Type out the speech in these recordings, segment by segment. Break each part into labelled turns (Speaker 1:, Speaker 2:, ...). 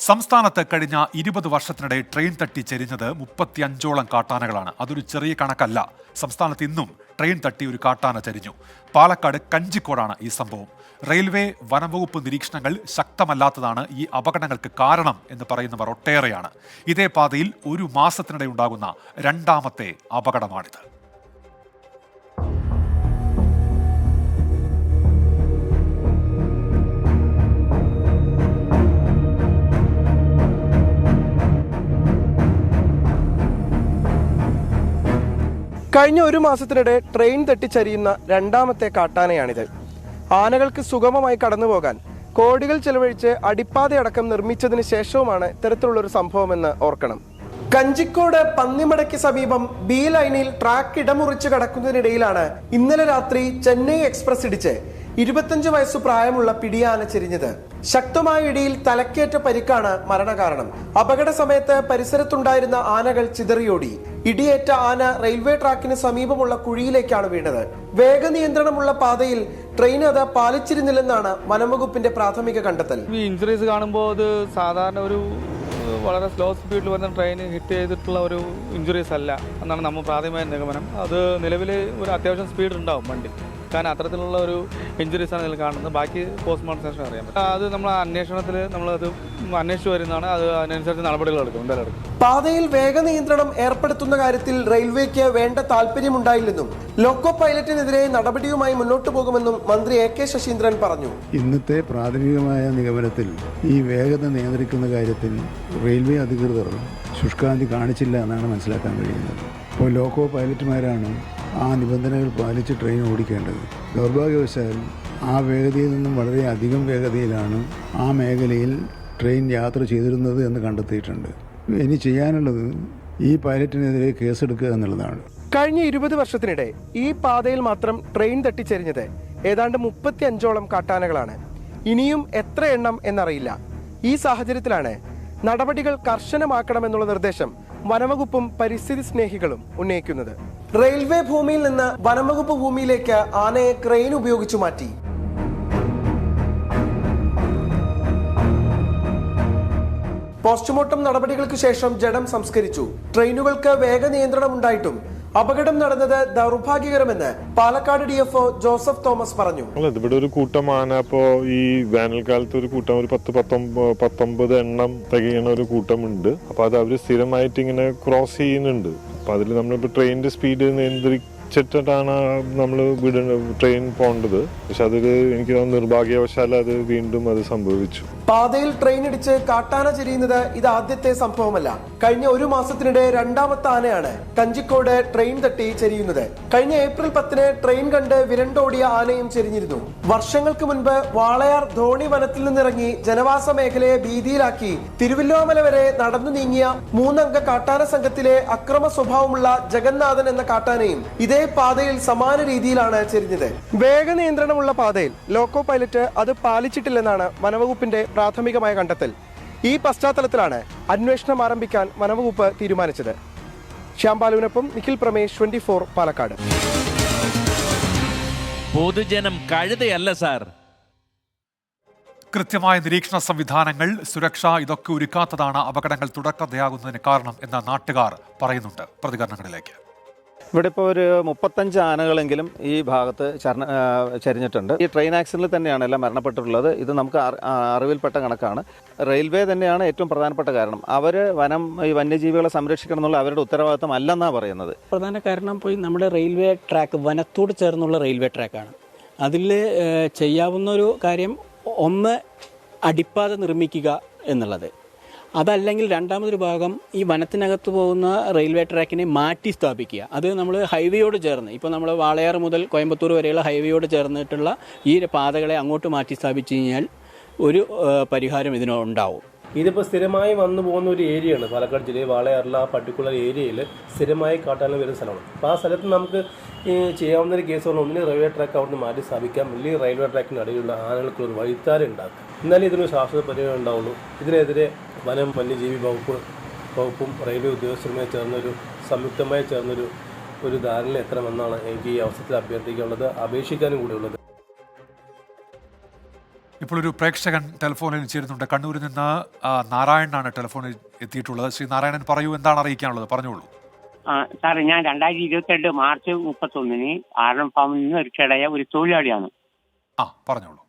Speaker 1: സംസ്ഥാനത്ത് കഴിഞ്ഞ 20 വർഷത്തിനിടെ ട്രെയിൻ തട്ടി ചെരിഞ്ഞത് 35ഓളം കാട്ടാനകളാണ്. അതൊരു ചെറിയ കണക്കല്ല. സംസ്ഥാനത്ത് ഇന്നും ട്രെയിൻ തട്ടി ഒരു കാട്ടാന ചരിഞ്ഞു. പാലക്കാട് കഞ്ചിക്കോടാണ് ഈ സംഭവം. റെയിൽവേ വനംവകുപ്പ് നിരീക്ഷണങ്ങൾ ശക്തമല്ലാത്തതാണ് ഈ അപകടങ്ങൾക്ക് കാരണം എന്ന് പറയുന്നവർ ഒട്ടേറെയാണ്. ഇതേ പാതയിൽ ഒരു മാസത്തിനിടെ ഉണ്ടാകുന്ന രണ്ടാമത്തെ അപകടമാണിത്.
Speaker 2: കഴിഞ്ഞ ഒരു മാസത്തിനിടെ ട്രെയിൻ തെറ്റിച്ചരിയുന്ന രണ്ടാമത്തെ കാട്ടാനയാണിത്. ആനകൾക്ക് സുഗമമായി കടന്നുപോകാൻ കോടികൾ ചെലവഴിച്ച് അടിപ്പാതയടക്കം നിർമ്മിച്ചതിന് ശേഷവുമാണ് ഇത്തരത്തിലുള്ളൊരു സംഭവമെന്ന് ഓർക്കണം. കഞ്ചിക്കോട് പന്നിമടയ്ക്ക് സമീപം ബി ലൈനിൽ ട്രാക്ക് ഇടമുറിച്ച് കടക്കുന്നതിനിടയിലാണ് ഇന്നലെ രാത്രി ചെന്നൈ എക്സ്പ്രസ് ഇടിച്ച് 25 വയസ്സു പ്രായമുള്ള പിടിയാന ചെരിഞ്ഞത്. ശക്തമായ ഇടിയിൽ തലക്കേറ്റ പരിക്കാണ് മരണകാരണം. അപകട സമയത്ത് പരിസരത്തുണ്ടായിരുന്ന ആനകൾ ചിതറിയോടി. ഇടിയേറ്റ ആന റെയിൽവേ ട്രാക്കിന് സമീപമുള്ള കുഴിയിലേക്കാണ് വീണത്. വേഗനിയന്ത്രണമുള്ള പാതയിൽ ട്രെയിൻ അത് പാലിച്ചിരുന്നില്ലെന്നാണ് വനംവകുപ്പിന്റെ പ്രാഥമിക കണ്ടെത്തൽ.
Speaker 3: ഈ ഇൻഷുറൻസ് കാണുമ്പോൾ അത് സാധാരണ ഒരു വളരെ സ്ലോ സ്പീഡിൽ വരുന്ന ട്രെയിൻ ഹിറ്റ് ചെയ്തിട്ടുള്ള ഒരു ഇഞ്ചുറീസ് അല്ല എന്നാണ് നമ്മൾ പ്രാഥമിക നിഗമനം. അത് നിലവിൽ ഒരു അത്യാവശ്യം സ്പീഡ് ഉണ്ടാവും വണ്ടി, കാരണം അത്തരത്തിലുള്ള ഒരു ഇഞ്ചുറീസാണ് ഇതിൽ കാണുന്നത്. ബാക്കി പോസ്റ്റ്മോർട്ടം ശേഷം അറിയാൻ പറ്റും. അത് നമ്മൾ അന്വേഷണത്തിൽ നമ്മളത് അന്വേഷിച്ചു വരുന്നതാണ്. അത് അതിനനുസരിച്ച് നടപടികൾ എടുക്കും, എന്തായാലും എടുക്കും.
Speaker 2: പാതയിൽ വേഗനിയന്ത്രണം ഏർപ്പെടുത്തുന്ന കാര്യത്തിൽ റെയിൽവേക്ക് വേണ്ട താല്പര്യമുണ്ടായില്ലെന്നും ലോക്കോ പൈലറ്റിനെതിരെ നടപടിയുമായി മുന്നോട്ടു പോകുമെന്നും മന്ത്രി AK ശശീന്ദ്രൻ പറഞ്ഞു.
Speaker 4: ഇന്നത്തെ പ്രാഥമികമായ നിഗമനത്തിൽ ഈ വേഗത നിയന്ത്രിക്കുന്ന കാര്യത്തിൽ റെയിൽവേ അധികൃതർ ശുഷ്കാന്തി കാണിച്ചില്ല എന്നാണ് മനസ്സിലാക്കാൻ കഴിയുന്നത്. ഇപ്പോൾ ലോക്കോ പൈലറ്റുമാരാണ് ആ നിബന്ധനകൾ പാലിച്ച് ട്രെയിൻ ഓടിക്കേണ്ടത്. ദൗർഭാഗ്യവശാൽ ആ വേഗതയിൽ നിന്നും വളരെ അധികം വേഗതയിലാണ് ആ മേഖലയിൽ ട്രെയിൻ യാത്ര ചെയ്തിരുന്നത് എന്ന് കണ്ടെത്തിയിട്ടുണ്ട്. ഇനി ചെയ്യാനുള്ളത് ഈ പൈലറ്റിനെതിരെ കേസെടുക്കുക എന്നുള്ളതാണ്.
Speaker 2: കഴിഞ്ഞ 20 വർഷത്തിനിടെ ഈ പാതയിൽ മാത്രം ട്രെയിൻ തട്ടിച്ചെരിഞ്ഞത് ഏതാണ്ട് 35ഓളം കാട്ടാനകളാണ്. ഇനിയും എത്ര എണ്ണം എന്നറിയില്ല. ഈ സാഹചര്യത്തിലാണ് നടപടികൾ കർശനമാക്കണമെന്നുള്ള നിർദ്ദേശം വനംവകുപ്പും പരിസ്ഥിതി സ്നേഹികളും ഉന്നയിക്കുന്നത്. റെയിൽവേ ഭൂമിയിൽ നിന്ന് വനംവകുപ്പ് ഭൂമിയിലേക്ക് ആനയെ ക്രെയിൻ ഉപയോഗിച്ചു മാറ്റി. പോസ്റ്റ്മോർട്ടം നടപടികൾക്ക് ശേഷം ജഡം സംസ്കരിച്ചു. ട്രെയിനുകൾക്ക് വേഗനിയന്ത്രണം ഉണ്ടായിട്ടും അപകടം നടന്നത് ദൗർഭാഗ്യകരമെന്ന് പാലക്കാട് DFO ജോസഫ് തോമസ് പറഞ്ഞു.
Speaker 5: ഇവിടെ ഒരു കൂട്ടം ആന ഇപ്പോ ഈ വേനൽക്കാലത്ത് ഒരു കൂട്ടം ഒരു 10-19 എണ്ണം തികയുന്ന ഒരു കൂട്ടമുണ്ട്. അപ്പൊ അത് അവര് സ്ഥിരമായിട്ട് ഇങ്ങനെ ക്രോസ് ചെയ്യുന്നുണ്ട്. അപ്പൊ അതിൽ നമ്മളിപ്പോ ട്രെയിനിന്റെ സ്പീഡ് നിയന്ത്രിച്ചിട്ടാണ് നമ്മൾ ട്രെയിൻ പോകേണ്ടത്. പക്ഷെ അതിൽ എനിക്ക് നിർഭാഗ്യവശാൽ അത് വീണ്ടും അത് സംഭവിച്ചു.
Speaker 2: പാതയിൽ ട്രെയിൻ ഇടിച്ച് കാട്ടാന ചെരിയുന്നത് ഇത് ആദ്യത്തെ സംഭവമല്ല. കഴിഞ്ഞ ഒരു മാസത്തിനിടെ രണ്ടാമത്തെ ആനയാണ് കഞ്ചിക്കോട് ട്രെയിൻ തട്ടി ചെരിയുന്നത്. കഴിഞ്ഞ ഏപ്രിൽ 10 ട്രെയിൻ കണ്ട് വിരണ്ടോടിയ ആനയും ചെരിഞ്ഞിരുന്നു. വർഷങ്ങൾക്ക് മുൻപ് വാളയാർ ധോണി വനത്തിൽ നിന്നിറങ്ങി ജനവാസ മേഖലയെ ഭീതിയിലാക്കി തിരുവല്ലോമല വരെ നടന്നു നീങ്ങിയ 3 അംഗ കാട്ടാന സംഘത്തിലെ അക്രമ സ്വഭാവമുള്ള ജഗന്നാഥൻ എന്ന കാട്ടാനയും ഇതേ പാതയിൽ സമാന രീതിയിലാണ് ചെരിഞ്ഞത്. വേഗനിയന്ത്രണമുള്ള പാതയിൽ ലോക്കോ പൈലറ്റ് അത് പാലിച്ചിട്ടില്ലെന്നാണ് വനംവകുപ്പിന്റെ പ്രാഥമികമായ കണ്ടെത്തൽ. ഈ പശ്ചാത്തലത്തിലാണ് അന്വേഷണം ആരംഭിക്കാൻ വനംവകുപ്പ് തീരുമാനിച്ചത്. ശ്യാംബാലുവിനൊപ്പം നിഖിൽ പ്രമേഷ്, 24 പാലക്കാട്.
Speaker 6: പൊതുജനം കഴുതയല്ല സാർ.
Speaker 1: കൃത്യമായ നിരീക്ഷണ സംവിധാനങ്ങൾ, സുരക്ഷ ഇതൊക്കെ ഒരുക്കാത്തതാണ് അപകടങ്ങൾ തുടർക്കഥയാകുന്നതിന് കാരണം എന്ന് നാട്ടുകാർ പറയുന്നുണ്ട്. പ്രതികരണങ്ങളിലേക്ക്.
Speaker 7: ഇവിടെ ഇപ്പോൾ ഒരു 35 ആനകളെങ്കിലും ഈ ഭാഗത്ത് ചരിഞ്ഞിട്ടുണ്ട്. ഈ ട്രെയിൻ ആക്സിഡന്റിൽ തന്നെയാണ് എല്ലാം മരണപ്പെട്ടിട്ടുള്ളത്. ഇത് നമുക്ക് അറിവിൽപ്പെട്ട കണക്കാണ്. റെയിൽവേ തന്നെയാണ് ഏറ്റവും പ്രധാനപ്പെട്ട കാരണം. അവർ ഈ വന്യജീവികളെ സംരക്ഷിക്കണം എന്നുള്ള അവരുടെ ഉത്തരവാദിത്തം അല്ലെന്നാണ് പറയുന്നത്.
Speaker 8: പ്രധാന കാരണം പോയി നമ്മുടെ റെയിൽവേ ട്രാക്ക് വനത്തോട് ചേർന്നുള്ള റെയിൽവേ ട്രാക്കാണ്. അതിൽ ചെയ്യാവുന്ന ഒരു കാര്യം ഒന്ന് അടിപ്പാത നിർമ്മിക്കുക എന്നുള്ളത്. അതല്ലെങ്കിൽ രണ്ടാമതൊരു ഭാഗം ഈ വനത്തിനകത്ത് പോകുന്ന റെയിൽവേ ട്രാക്കിനെ മാറ്റി സ്ഥാപിക്കുക. അത് നമ്മൾ ഹൈവേയോട് ചേർന്ന്, ഇപ്പോൾ നമ്മൾ വാളയാർ മുതൽ കോയമ്പത്തൂർ വരെയുള്ള ഹൈവേയോട് ചേർന്നിട്ടുള്ള ഈ പാതകളെ അങ്ങോട്ട് മാറ്റി സ്ഥാപിച്ചു കഴിഞ്ഞാൽ ഒരു പരിഹാരം ഇതിനുണ്ടാവും.
Speaker 9: ഇതിപ്പോൾ സ്ഥിരമായി വന്നു പോകുന്ന ഒരു ഏരിയയാണ് പാലക്കാട് ജില്ലയിൽ. വാളയാറിലെ ആ പർട്ടിക്കുലർ ഏരിയയിൽ സ്ഥിരമായി കാട്ടാന വരുന്ന സ്ഥലമാണ്. അപ്പോൾ ആ സ്ഥലത്ത് നമുക്ക് ചെയ്യാവുന്ന ഒരു കേസ് പറഞ്ഞാൽ ഒന്നിന് റെയിൽവേ ട്രാക്ക് അവിടെ നിന്ന് മാറ്റി സ്ഥാപിക്കാം, അല്ലെങ്കിൽ റെയിൽവേ ട്രാക്കിന് അടിയിലുള്ള ആനകൾക്കൊരു വഴിത്താര ഉണ്ടാക്കുക. എന്നാലും ഇതിനൊരു ശാശ്വത പരിഹാരം ഉണ്ടാവുള്ളൂ. ഇതിനെതിരെ വന്യജീവി വകുപ്പും റെയിൽവേ ഉദ്യോഗസ്ഥരുമായി ചേർന്നൊരു സംയുക്തമായി ചേർന്നൊരു ധാരണ എത്തണമെന്നാണ് എനിക്ക് ഈ അവസരത്തിൽ അഭ്യർത്ഥിക്കാനുള്ളത്, അപേക്ഷിക്കാനും കൂടിയുള്ളത്.
Speaker 1: ഇപ്പോൾ ഒരു പ്രേക്ഷകൻ ടെലിഫോണിൽ ചേരുന്നുണ്ട്. കണ്ണൂരിൽ നിന്ന് നാരായണനാണ് ടെലിഫോണിൽ എത്തിയിട്ടുള്ളത്. ശ്രീ നാരായണൻ, പറയൂ, എന്താണ് അറിയിക്കാനുള്ളത്? പറഞ്ഞോളൂ.
Speaker 10: സാർ, ഞാൻ 2022 മാർച്ച് 31 ആറളം ഫാമിൽ നിന്ന് റിട്ടയർഡായ ഒരു തൊഴിലാളിയാണ്.
Speaker 1: പറഞ്ഞോളൂ.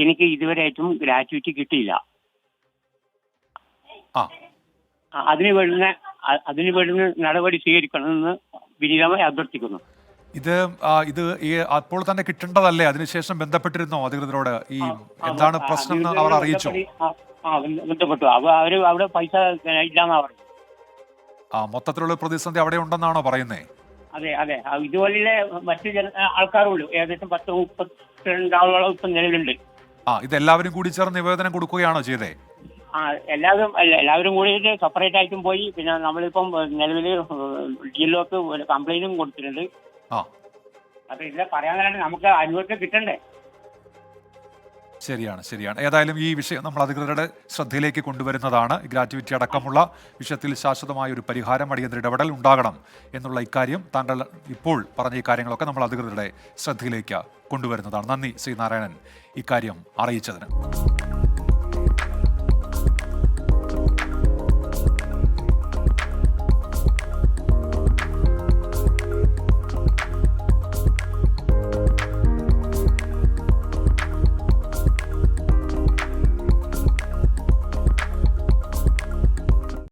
Speaker 10: എനിക്ക് ഇതുവരെയായിട്ടും ഗ്രാറ്റുവിറ്റി കിട്ടിയില്ല. അതിന് വേണ്ടുന്ന നടപടി സ്വീകരിക്കണമെന്ന് വിനീതമായി അഭ്യർത്ഥിക്കുന്നു.
Speaker 1: ഇത് അപ്പോൾ തന്നെ കിട്ടേണ്ടതല്ലേ? അതിനുശേഷം ബന്ധപ്പെട്ടിരുന്നോ അധികൃതരോട്? ഈ എന്താണ് പ്രശ്നം എന്ന് അവർ അറിയിച്ചോ?
Speaker 10: ബന്ധപ്പെട്ടു. അവര് അവിടെ പൈസ ഇല്ലാന്നാ പറഞ്ഞു.
Speaker 1: മൊത്തത്തിലുള്ള പ്രതിസന്ധി അവിടെ ഉണ്ടെന്നാണോ പറയുന്നേ?
Speaker 10: അതെ അതെ, ഇതുപോലെ മറ്റു ആൾക്കാരുള്ളൂ. ഏകദേശം 10-32 ആളുകളും ഇപ്പം നിലവിലുണ്ട്.
Speaker 1: ഇതെല്ലാവരും കൂടി ചേർന്ന് നിവേദനം കൊടുക്കുകയാണോ ചെയ്തേ?
Speaker 10: എല്ലാവരും കൂടി സെപ്പറേറ്റ് ആയിട്ടും പോയി. പിന്നെ നമ്മളിപ്പം നിലവിൽ DLOക്ക് കംപ്ലൈന്റും കൊടുത്തിട്ടുണ്ട്. അപ്പൊ ഇതിലെ പറയാൻ നമുക്ക് അനുഭവത്തിൽ കിട്ടണ്ടേ?
Speaker 1: ശരിയാണ്. ഏതായാലും ഈ വിഷയം നമ്മൾ അധികൃതരുടെ ശ്രദ്ധയിലേക്ക് കൊണ്ടുവരുന്നതാണ്. ഗ്രാറ്റുവിറ്റി അടക്കമുള്ള വിഷയത്തിൽ ശാശ്വതമായ ഒരു പരിഹാരം, അടിയന്തര ഇടപെടൽ ഉണ്ടാകണം എന്നുള്ള ഇക്കാര്യം, താങ്കൾ ഇപ്പോൾ പറഞ്ഞ ഈ കാര്യങ്ങളൊക്കെ നമ്മൾ അധികൃതരുടെ ശ്രദ്ധയിലേക്ക് കൊണ്ടുവരുന്നതാണ്. നന്ദി ശ്രീ നാരായണൻ ഇക്കാര്യം അറിയിച്ചതിന്.